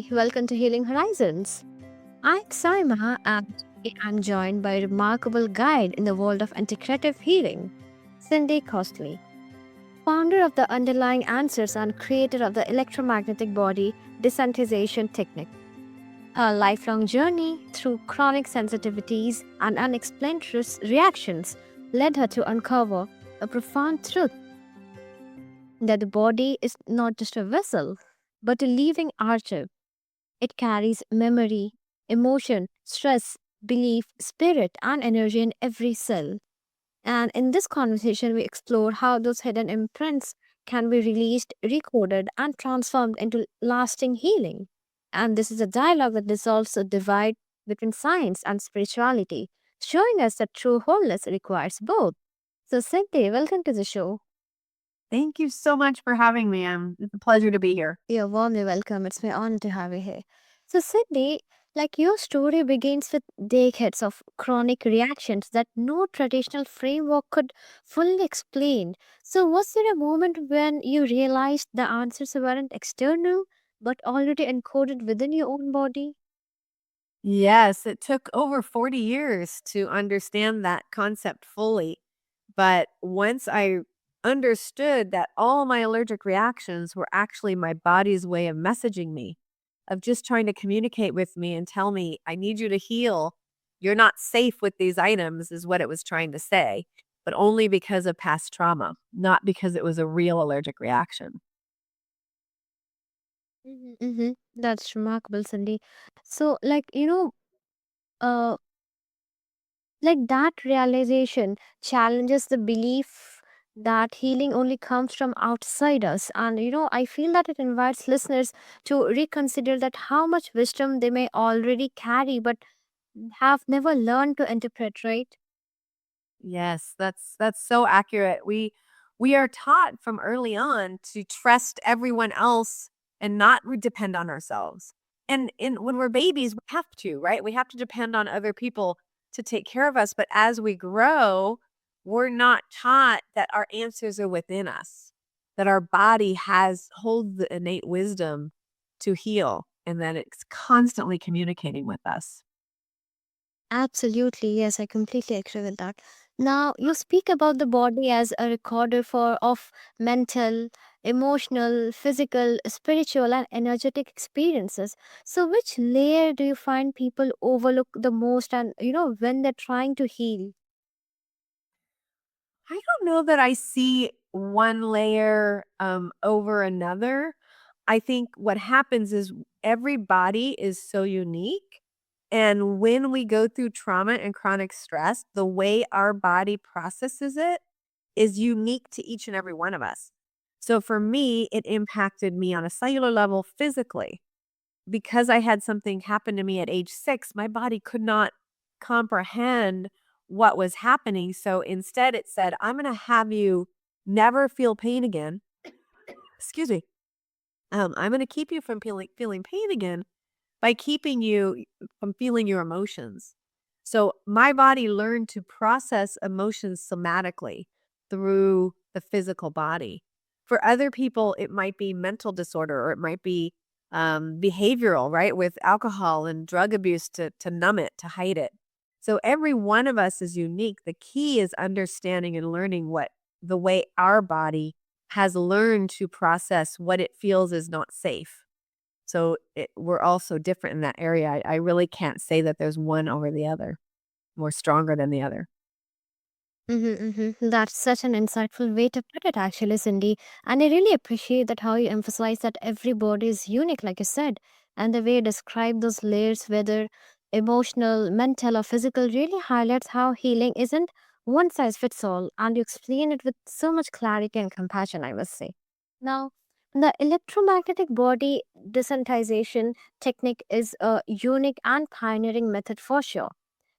Welcome to Healing Horizons. I'm Saima and I'm joined by a remarkable guide in the world of integrative healing, Cindy Costley, founder of the underlying answers and creator of the electromagnetic body desensitization technique. A lifelong journey through chronic sensitivities and unexplained reactions led her to uncover a profound truth that the body is not just a vessel, but a living archive. It carries memory, emotion, stress, belief, spirit, and energy in every cell. And in this conversation, we explore how those hidden imprints can be released, recoded, and transformed into lasting healing. And this is a dialogue that dissolves the divide between science and spirituality, showing us that true wholeness requires both. So, Cynthia, welcome to the show. Thank you so much for having me. It's a pleasure to be here. You're warmly welcome. It's my honor to have you here. So, Sydney, like your story begins with decades of chronic reactions that no traditional framework could fully explain. So, was there a moment when you realized the answers weren't external but already encoded within your own body? Yes, it took over 40 years to understand that concept fully. But once I understood that all my allergic reactions were actually my body's way of messaging me, of just trying to communicate with me and tell me, I need you to heal. You're not safe with these items, is what it was trying to say, but only because of past trauma, not because it was a real allergic reaction. Mm-hmm. That's remarkable, Cindy. So, uh, like that realization challenges the belief that healing only comes from outside us. And I feel that it invites listeners to reconsider that how much wisdom they may already carry but have never learned to interpret, right? Yes, that's so accurate. We are taught from early on to trust everyone else and not depend on ourselves. And when we're babies, we have to, right? We have to depend on other people to take care of us. But as we grow, we're not taught that our answers are within us, that our body holds the innate wisdom to heal, and that it's constantly communicating with us. Absolutely, yes, I completely agree with that. Now, you speak about the body as a recorder of mental, emotional, physical, spiritual, and energetic experiences. So, which layer do you find people overlook the most and, when they're trying to heal? I don't know that I see one layer over another. I think what happens is every body is so unique. And when we go through trauma and chronic stress, the way our body processes it is unique to each and every one of us. So for me, it impacted me on a cellular level physically. Because I had something happen to me at age 6, my body could not comprehend what was happening, so instead it said, "I'm gonna have you never feel pain again." Excuse me. "I'm gonna keep you from feeling pain again by keeping you from feeling your emotions." So, my body learned to process emotions somatically through the physical body. For other people, it might be mental disorder or it might be behavioral, right? With alcohol and drug abuse to numb it, to hide it. So, every one of us is unique. The key is understanding and learning what the way our body has learned to process what it feels is not safe. So, we're all so different in that area. I really can't say that there's one over the other, more stronger than the other. That's such an insightful way to put it, actually, Cindy. And I really appreciate that how you emphasize that every body is unique, like you said, and the way you describe those layers, whether emotional, mental, or physical, really highlights how healing isn't one size fits all. And you explain it with so much clarity and compassion, I must say. Now, the electromagnetic body desensitization technique is a unique and pioneering method for sure.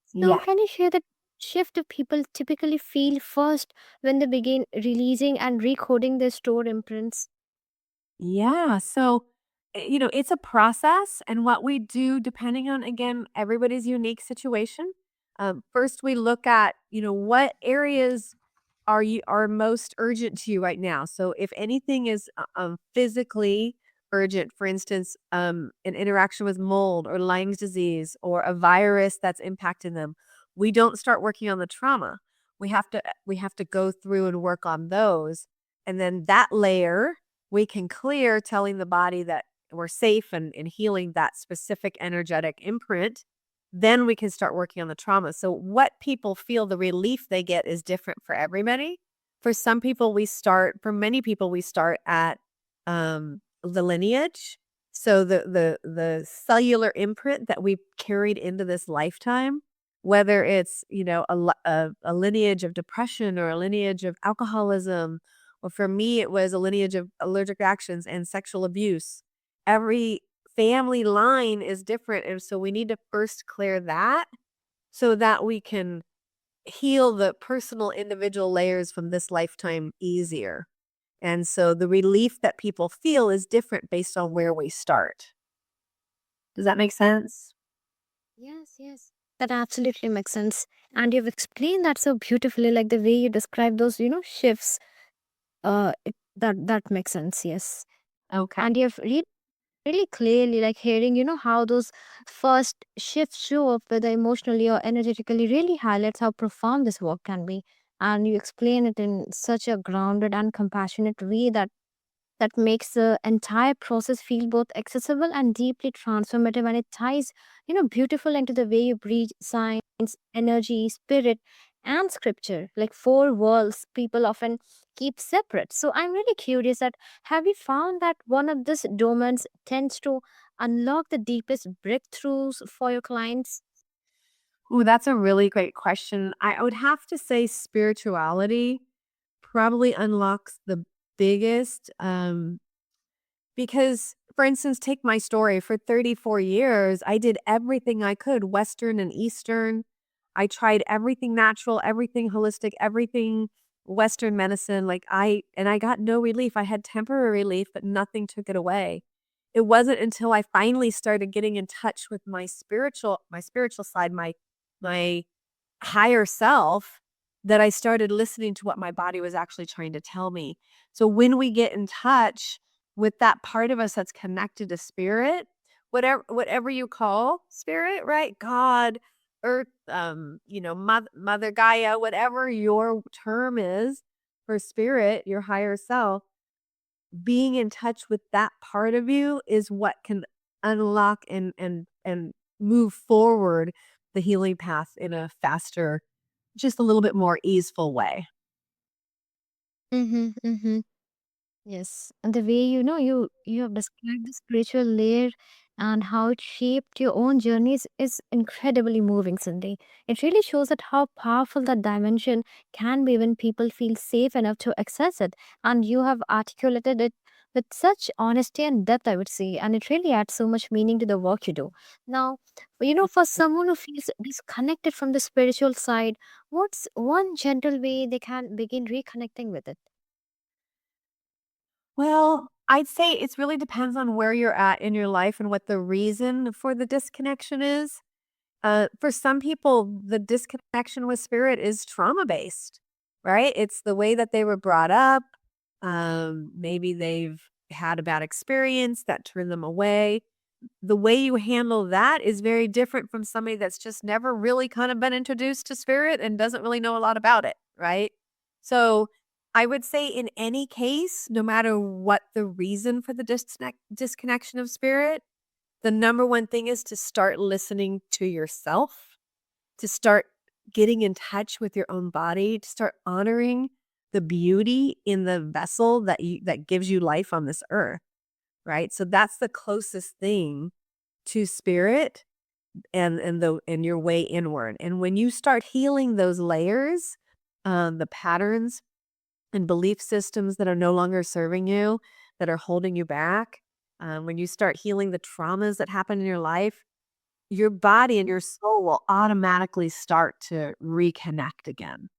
So, Yeah. can you share the shift people typically feel first when they begin releasing and recoding their stored imprints? Yeah. So, it's a process. And what we do, depending on, again, everybody's unique situation, first we look at, what areas are most urgent to you right now. So, if anything is physically urgent. For instance, an interaction with mold or Lyme's disease or a virus that's impacting them. We don't start working on the trauma. We have to go through and work on those. And then that layer we can clear, telling the body that we're safe and healing that specific energetic imprint. Then we can start working on the trauma. So what people feel, the relief they get is different for everybody. For many people, we start at the lineage. So the cellular imprint that we carried into this lifetime, whether it's, a lineage of depression or a lineage of alcoholism, or for me, it was a lineage of allergic reactions and sexual abuse. Every family line is different. And so we need to first clear that so that we can heal the personal individual layers from this lifetime easier. And so the relief that people feel is different based on where we start. Does that make sense? Yes, yes. That absolutely makes sense. And you've explained that so beautifully, like the way you describe those, shifts. That makes sense, yes. Okay. And you've really clearly, like hearing, how those first shifts show up, whether emotionally or energetically, really highlights how profound this work can be. And you explain it in such a grounded and compassionate way that makes the entire process feel both accessible and deeply transformative, and it ties beautiful into the way you breathe science, energy, spirit, and scripture, like four worlds people often keep separate. So I'm really curious that, have you found that one of these domains tends to unlock the deepest breakthroughs for your clients? Ooh, that's a really great question. I would have to say spirituality probably unlocks the biggest. Because, for instance, take my story. For 34 years, I did everything I could, Western and Eastern. I tried everything natural, everything holistic, everything Western medicine. And I got no relief. I had temporary relief, but nothing took it away. It wasn't until I finally started getting in touch with my spiritual side, my higher self, that I started listening to what my body was actually trying to tell me. So when we get in touch with that part of us that's connected to spirit, whatever you call spirit, right? God, earth, mother Gaia, whatever your term is for spirit, your higher self, being in touch with that part of you is what can unlock and move forward the healing path in a faster, just a little bit more easeful way. Mm-hmm, mm-hmm. Yes, and the way you have described the spiritual layer and how it shaped your own journeys is incredibly moving, Cindy. It really shows that how powerful that dimension can be when people feel safe enough to access it. And you have articulated it with such honesty and depth, I would say, and it really adds so much meaning to the work you do. Now, for someone who feels disconnected from the spiritual side, what's one gentle way they can begin reconnecting with it? Well, I'd say it really depends on where you're at in your life and what the reason for the disconnection is. For some people, the disconnection with spirit is trauma based, right? It's the way that they were brought up. Maybe they've had a bad experience that turned them away. The way you handle that is very different from somebody that's just never really kind of been introduced to spirit and doesn't really know a lot about it, right? So I would say in any case, no matter what the reason for the disconnection of spirit, the number one thing is to start listening to yourself, to start getting in touch with your own body, to start honoring the beauty in the vessel that gives you life on this earth, right? So that's the closest thing to spirit and your way inward. And when you start healing those layers, the patterns and belief systems that are no longer serving you, that are holding you back, when you start healing the traumas that happen in your life, your body and your soul will automatically start to reconnect again.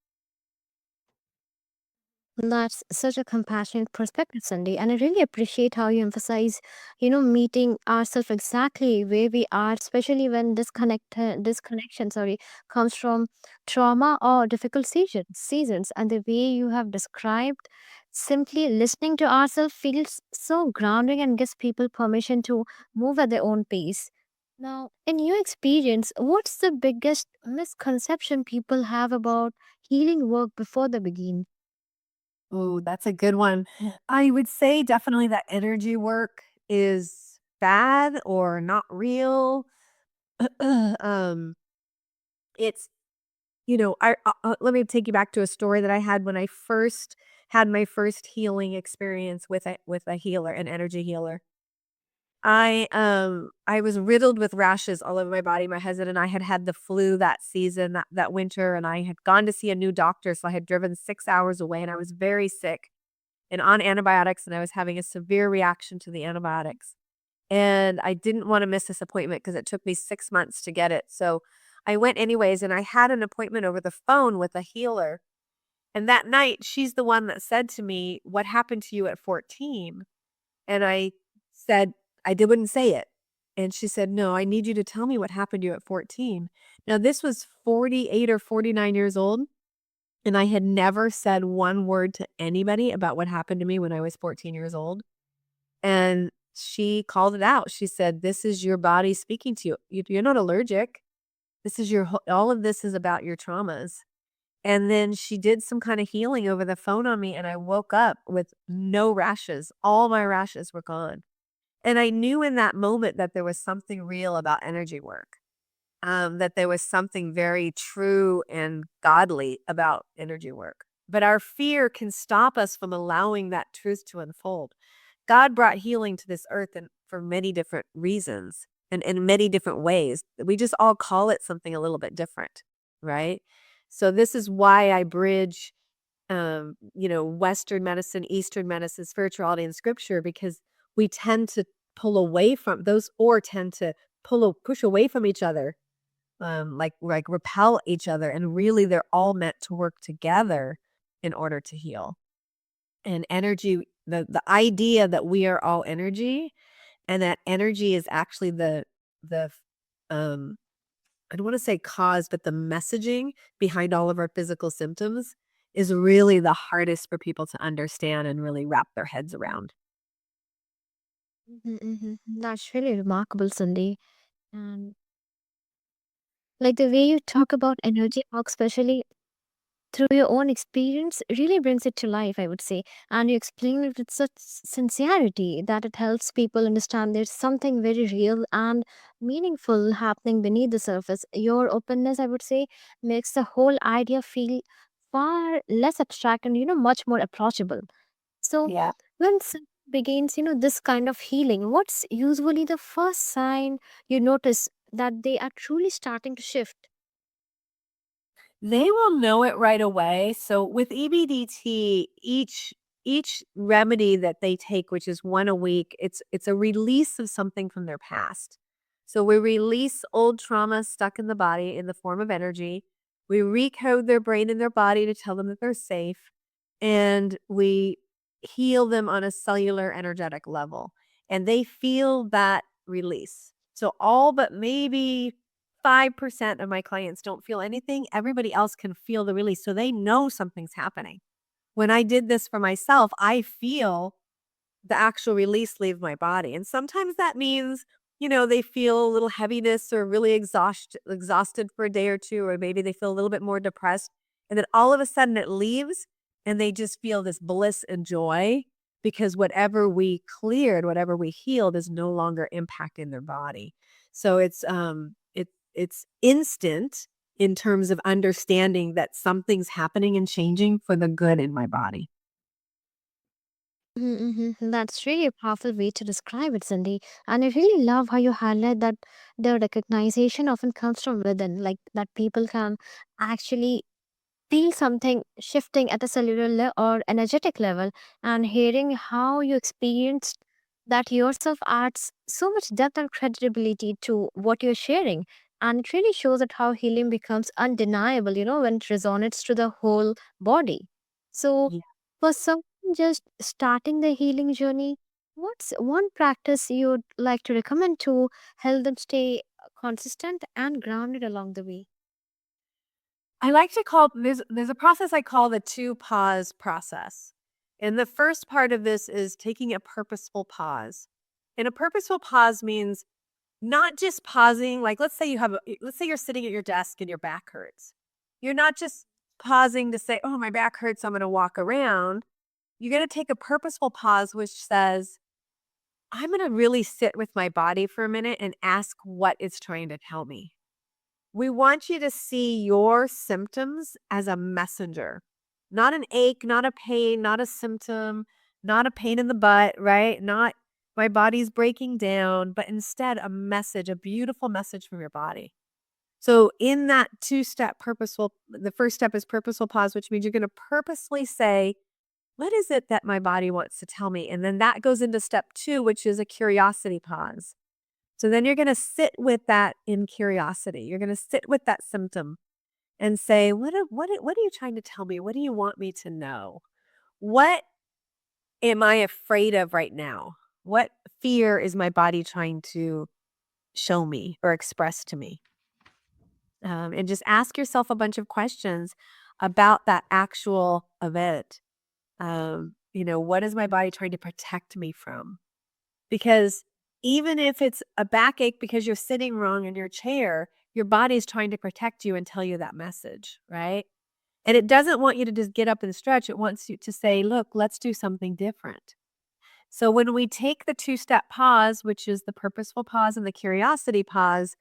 That's such a compassionate perspective, Sandy. And I really appreciate how you emphasize, meeting ourselves exactly where we are, especially when disconnection, comes from trauma or difficult seasons. And the way you have described simply listening to ourselves feels so grounding and gives people permission to move at their own pace. Now, in your experience, what's the biggest misconception people have about healing work before they begin? Oh, that's a good one. I would say definitely that energy work is bad or not real. um, it's let me take you back to a story that I had when I first had my first healing experience with a healer, an energy healer. I was riddled with rashes all over my body. My husband and I had had the flu that season, that winter, and I had gone to see a new doctor, so I had driven 6 hours away, and I was very sick and on antibiotics, and I was having a severe reaction to the antibiotics. And I didn't wanna miss this appointment because it took me 6 months to get it, so I went anyways, and I had an appointment over the phone with a healer, and that night, she's the one that said to me, "What happened to you at 14?" And I said I did wouldn't say it. And she said, "No, I need you to tell me what happened to you at 14." Now this was 48 or 49 years old, and I had never said one word to anybody about what happened to me when I was 14 years old. And she called it out. She said, "This is your body speaking to you. You're not allergic. This is all of this is about your traumas." And then she did some kind of healing over the phone on me, and I woke up with no rashes. All my rashes were gone. And I knew in that moment that there was something real about energy work, that there was something very true and godly about energy work. But our fear can stop us from allowing that truth to unfold. God brought healing to this earth and for many different reasons and in many different ways. We just all call it something a little bit different, right? So this is why I bridge Western medicine, Eastern medicine, spirituality, and scripture, because we tend to pull away from those or tend to push away from each other, like repel each other. And really, they're all meant to work together in order to heal. And energy, the idea that we are all energy and that energy is actually the um I don't want to say cause, but the messaging behind all of our physical symptoms is really the hardest for people to understand and really wrap their heads around. That's really remarkable, Cindy. And like the way you talk about energy work, especially through your own experience, really brings it to life, I would say. And you explain it with such sincerity that it helps people understand there's something very real and meaningful happening beneath the surface. Your openness, I would say, makes the whole idea feel far less abstract and, much more approachable. So, Yeah. when someone begins, this kind of healing, what's usually the first sign you notice that they are truly starting to shift? They will know it right away. So with EBDT, each remedy that they take, which is one a week, it's a release of something from their past. So we release old trauma stuck in the body in the form of energy. We recode their brain and their body to tell them that they're safe. And we heal them on a cellular energetic level. And they feel that release. So all but maybe 5% of my clients don't feel anything. Everybody else can feel the release. So they know something's happening. When I did this for myself, I feel the actual release leave my body. And sometimes that means, they feel a little heaviness or really exhausted for a day or two, or maybe they feel a little bit more depressed. And then all of a sudden it leaves and they just feel this bliss and joy because whatever we cleared, whatever we healed is no longer impacting their body. So it's instant in terms of understanding that something's happening and changing for the good in my body. That's really a powerful way to describe it, Cindy. And I really love how you highlight that the recognition often comes from within, like that people can actually feel something shifting at a cellular or energetic level, and hearing how you experienced that yourself adds so much depth and credibility to what you're sharing. And it really shows that how healing becomes undeniable, when it resonates to the whole body. So, for someone just starting the healing journey, what's one practice you'd like to recommend to help them stay consistent and grounded along the way? I like to call there's a process I call the 2 pause process. And the first part of this is taking a purposeful pause. And a purposeful pause means not just pausing, like let's say you're sitting at your desk and your back hurts. You're not just pausing to say, "Oh, my back hurts, I'm going to walk around." You're going to take a purposeful pause which says, "I'm going to really sit with my body for a minute and ask what it's trying to tell me." We want you to see your symptoms as a messenger, not an ache, not a pain, not a symptom, not a pain in the butt, right? Not my body's breaking down, but instead a message, a beautiful message from your body. So, in that two-step purposeful, the first step is purposeful pause, which means you're going to purposely say, "What is it that my body wants to tell me?" And then that goes into step two, which is a curiosity pause. So then you're gonna sit with that in curiosity. You're gonna sit with that symptom and say, what are you trying to tell me? What do you want me to know? What am I afraid of right now? What fear is my body trying to show me or express to me?" And just ask yourself a bunch of questions about that actual event. What is my body trying to protect me from? Because even if it's a backache because you're sitting wrong in your chair, your body's trying to protect you and tell you that message, right? And it doesn't want you to just get up and stretch. It wants you to say, "Look, let's do something different." So when we take the two-step pause, which is the purposeful pause and the curiosity pause,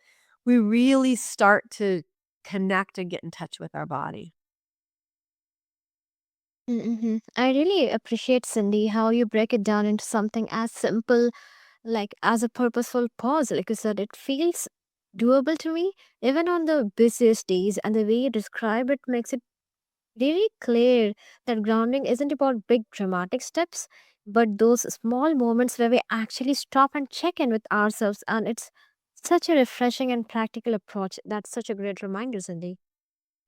we really start to connect and get in touch with our body. Mm-hmm. I really appreciate, Cindy, how you break it down into something as simple like as a purposeful pause. Like you said, it feels doable to me, even on the busiest days. And the way you describe it makes it really clear that grounding isn't about big dramatic steps, but those small moments where we actually stop and check in with ourselves. And it's such a refreshing and practical approach. That's such a great reminder, Cindy.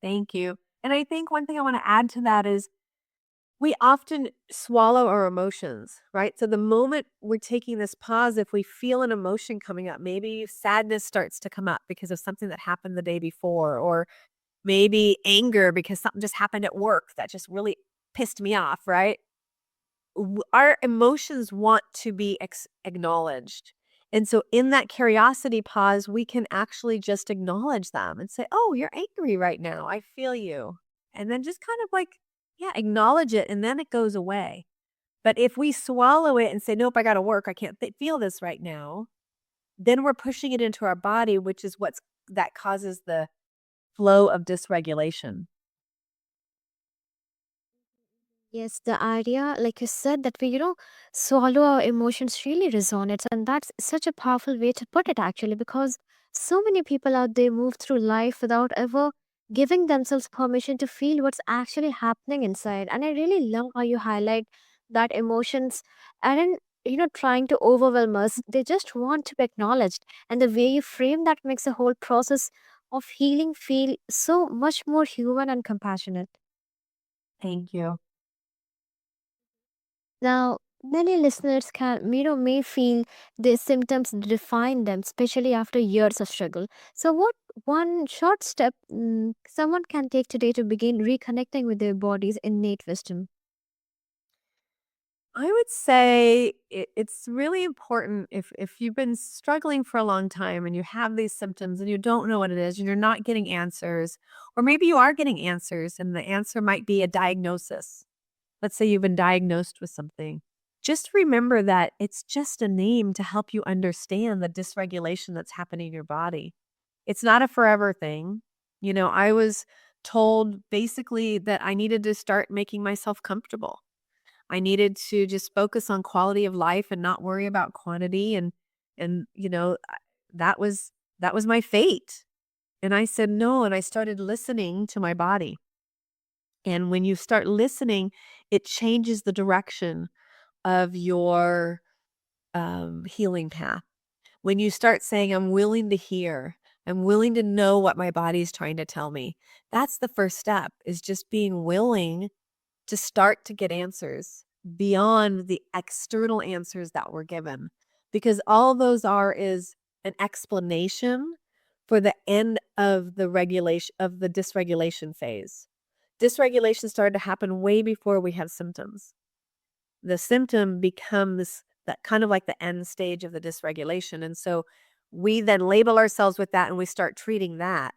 Thank you. And I think one thing I want to add to that is we often swallow our emotions, right? So the moment we're taking this pause, if we feel an emotion coming up, maybe sadness starts to come up because of something that happened the day before, or maybe anger because something just happened at work that just really pissed me off, right? Our emotions want to be acknowledged. And so in that curiosity pause, we can actually just acknowledge them and say, "Oh, you're angry right now. I feel you." And then just kind of like, yeah, acknowledge it and then it goes away. But if we swallow it and say, "Nope, I got to work. I can't feel this right now," then we're pushing it into our body, which is that causes the flow of dysregulation. Yes, the idea, like you said, that we swallow our emotions really resonates. And that's such a powerful way to put it, actually, because so many people out there move through life without ever giving themselves permission to feel what's actually happening inside. And I really love how you highlight that emotions aren't trying to overwhelm us, they just want to be acknowledged. And the way you frame that makes the whole process of healing feel so much more human and compassionate. Thank you. Now, many listeners may feel their symptoms define them, especially after years of struggle. So, what one short step someone can take today to begin reconnecting with their body's innate wisdom? I would say it's really important if you've been struggling for a long time and you have these symptoms and you don't know what it is and you're not getting answers, or maybe you are getting answers and the answer might be a diagnosis. Let's say you've been diagnosed with something. Just remember that it's just a name to help you understand the dysregulation that's happening in your body. It's not a forever thing. I was told basically that I needed to start making myself comfortable. I needed to just focus on quality of life and not worry about quantity and that was my fate. And I said no and I started listening to my body. And when you start listening, it changes the direction of your healing path. When you start saying, "I'm willing to hear, I'm willing to know what my body's trying to tell me," that's the first step, is just being willing to start to get answers beyond the external answers that were given. Because all those are is an explanation for the end of the regulation of the dysregulation phase. Dysregulation started to happen way before we had symptoms. the symptom becomes that kind of like the end stage of the dysregulation. And so we then label ourselves with that and we start treating that.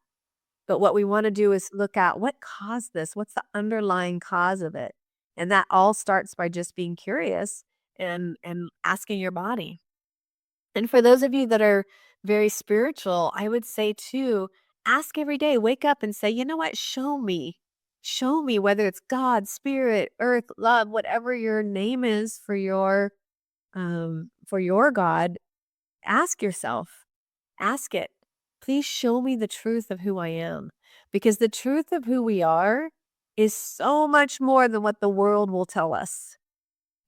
But what we want to do is look at what caused this? What's the underlying cause of it? And that all starts by just being curious and asking your body. And for those of you that are very spiritual, I would say too, ask every day, wake up and say, you know what? Show me. Show me whether it's God, spirit, earth, love, whatever your name is for your God, ask yourself, ask it. Please show me the truth of who I am. Because the truth of who we are is so much more than what the world will tell us.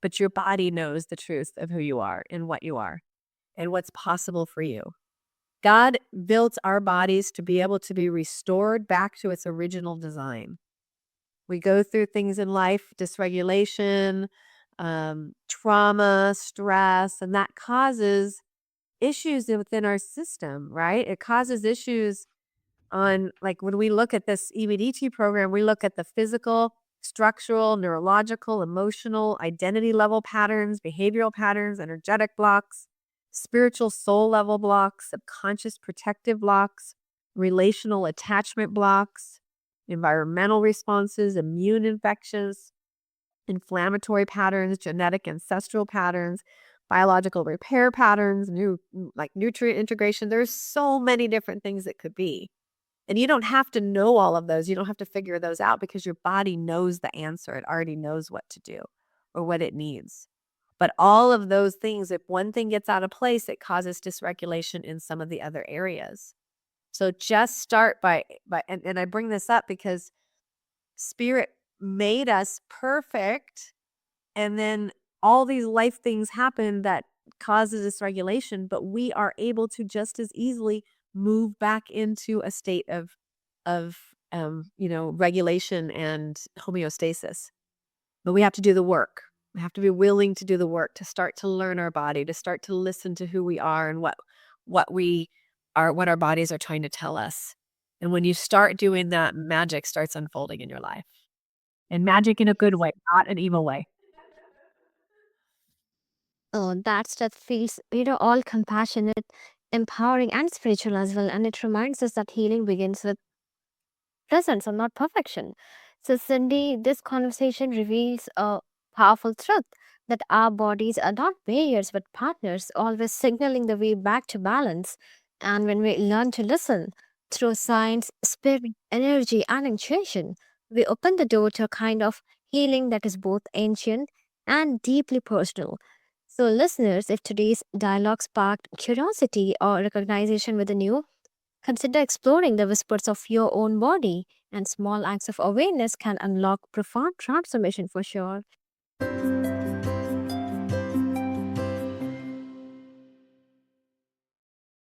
But your body knows the truth of who you are and what you are and what's possible for you. God built our bodies to be able to be restored back to its original design. We go through things in life, dysregulation, trauma, stress, and that causes issues within our system, right? It causes issues on, like, when we look at this EBDT program, we look at the physical, structural, neurological, emotional, identity level patterns, behavioral patterns, energetic blocks, spiritual soul level blocks, subconscious protective blocks, relational attachment blocks, environmental responses, immune infections, inflammatory patterns, genetic ancestral patterns, biological repair patterns, like nutrient integration. There's so many different things it could be. And you don't have to know all of those. You don't have to figure those out because your body knows the answer. It already knows what to do or what it needs. But all of those things, if one thing gets out of place, it causes dysregulation in some of the other areas. So just start and I bring this up because spirit made us perfect, and then all these life things happen that causes dysregulation, but we are able to just as easily move back into a state of regulation and homeostasis. But we have to do the work. We have to be willing to do the work to start to learn our body, to start to listen to who we are and what we are, what our bodies are trying to tell us. And when you start doing that, magic starts unfolding in your life. And magic in a good way, not an evil way. Oh, that feels, all compassionate, empowering, and spiritual as well. And it reminds us that healing begins with presence and not perfection. So, Cindy, this conversation reveals a powerful truth that our bodies are not barriers but partners, always signaling the way back to balance. And when we learn to listen through science, spirit, energy, and intuition, we open the door to a kind of healing that is both ancient and deeply personal. So, listeners, if today's dialogue sparked curiosity or recognition within you, consider exploring the whispers of your own body, and small acts of awareness can unlock profound transformation for sure.